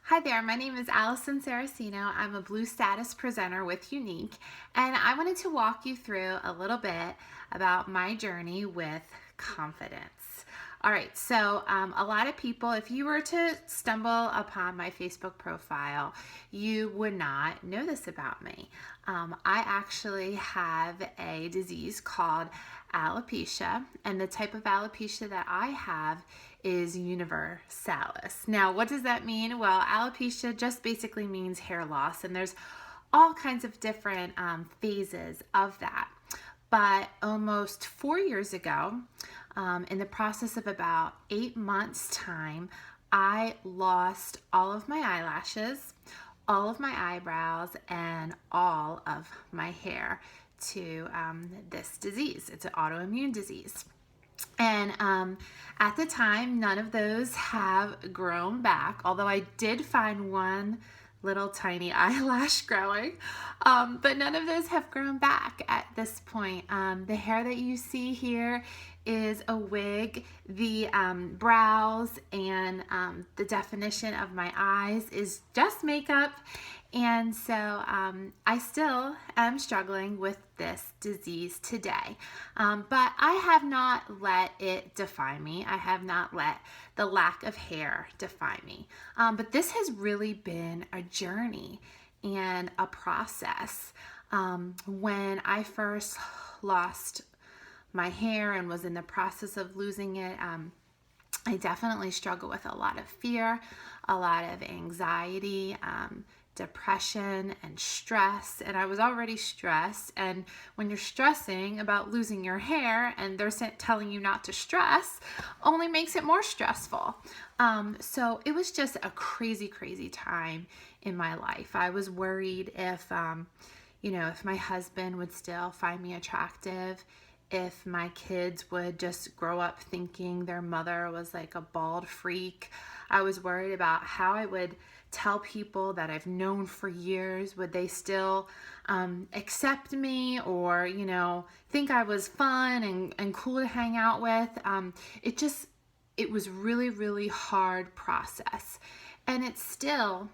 Hi there, my name is Allison Saraceno. I'm a Blue Status presenter with Younique, and I wanted to walk you through a little bit about my journey with confidence. All right, so a lot of people, if you were to stumble upon my Facebook profile, you would not know this about me. I actually have a disease called alopecia, and the type of alopecia that I have is universalis. Now, what does that mean? Well, alopecia just basically means hair loss, and there's all kinds of different phases of that. But almost 4 years ago, in the process of about 8 months' time, I lost all of my eyelashes, all of my eyebrows, and all of my hair to this disease. It's an autoimmune disease. And at the time, none of those have grown back, although I did find one little tiny eyelash growing, but none of those have grown back at this point. The hair that you see here is a wig. The brows and the definition of my eyes is just makeup. And so I still am struggling with this disease today. But I have not let it define me. I have not let the lack of hair define me. But this has really been a journey and a process. When I first lost my hair and was in the process of losing it, I definitely struggle with a lot of fear, a lot of anxiety, depression and stress. And I was already stressed, and when you're stressing about losing your hair and they're telling you not to stress, only makes it more stressful. So it was just a crazy time in my life. I was worried if my husband would still find me attractive, if my kids would just grow up thinking their mother was like a bald freak. I was worried about how I would tell people that I've known for years. Would they still accept me, or think I was fun and cool to hang out with? It was really hard process, and it's still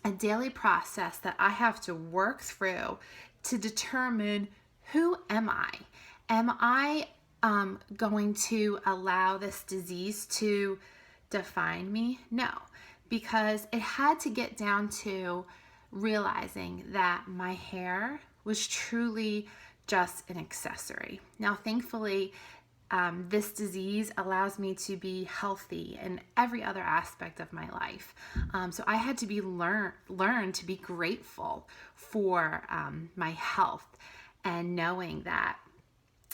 a daily process that I have to work through to determine, who am I? Am I going to allow this disease to define me? No, because it had to get down to realizing that my hair was truly just an accessory. Now, thankfully, this disease allows me to be healthy in every other aspect of my life. So I had to learn to be grateful for my health, and knowing that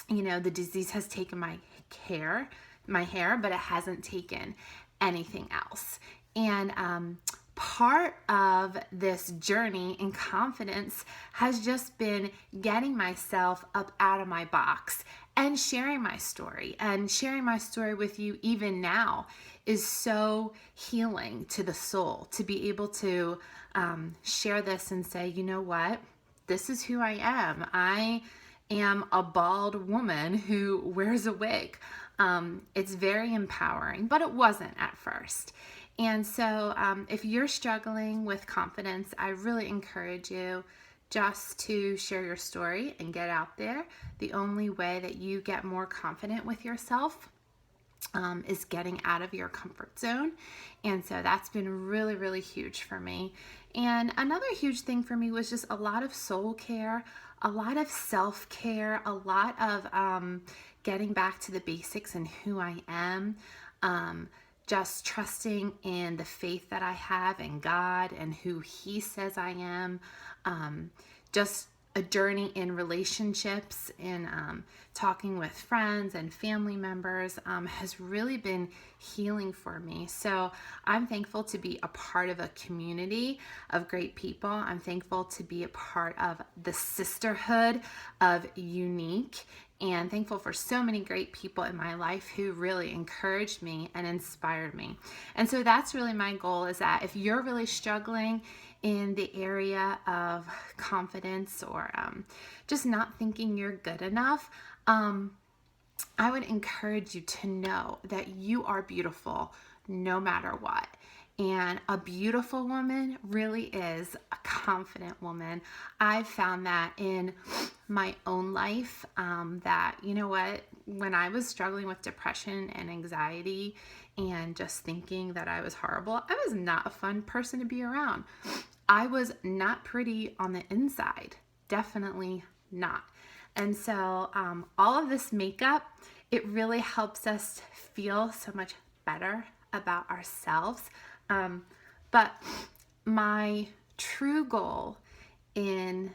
the disease has taken my hair, but it hasn't taken anything else. And part of this journey in confidence has just been getting myself up out of my box and sharing my story. And sharing my story with you even now is so healing to the soul, to be able to share this and say, you know what, this is who I am. I am a bald woman who wears a wig. It's very empowering, but it wasn't at first. And so if you're struggling with confidence, I really encourage you just to share your story and get out there. The only way that you get more confident with yourself is getting out of your comfort zone. And so that's been really huge for me. And another huge thing for me was just a lot of soul care, a lot of self-care, a lot of getting back to the basics and who I am, just trusting in the faith that I have in God and who He says I am, just a journey in relationships, in talking with friends and family members, has really been healing for me. So I'm thankful to be a part of a community of great people. I'm thankful to be a part of the sisterhood of Younique, and thankful for so many great people in my life who really encouraged me and inspired me. And so that's really my goal, is that if you're really struggling in the area of confidence, or just not thinking you're good enough, I would encourage you to know that you are beautiful no matter what. And a beautiful woman really is a confident woman. I've found that in my own life, that, you know what, when I was struggling with depression and anxiety and just thinking that I was horrible, I was not a fun person to be around. I was not pretty on the inside, definitely not. And so all of this makeup, it really helps us feel so much better about ourselves. But my true goal in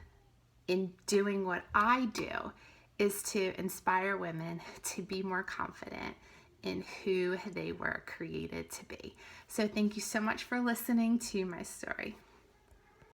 doing what I do is to inspire women to be more confident in who they were created to be. So thank you so much for listening to my story.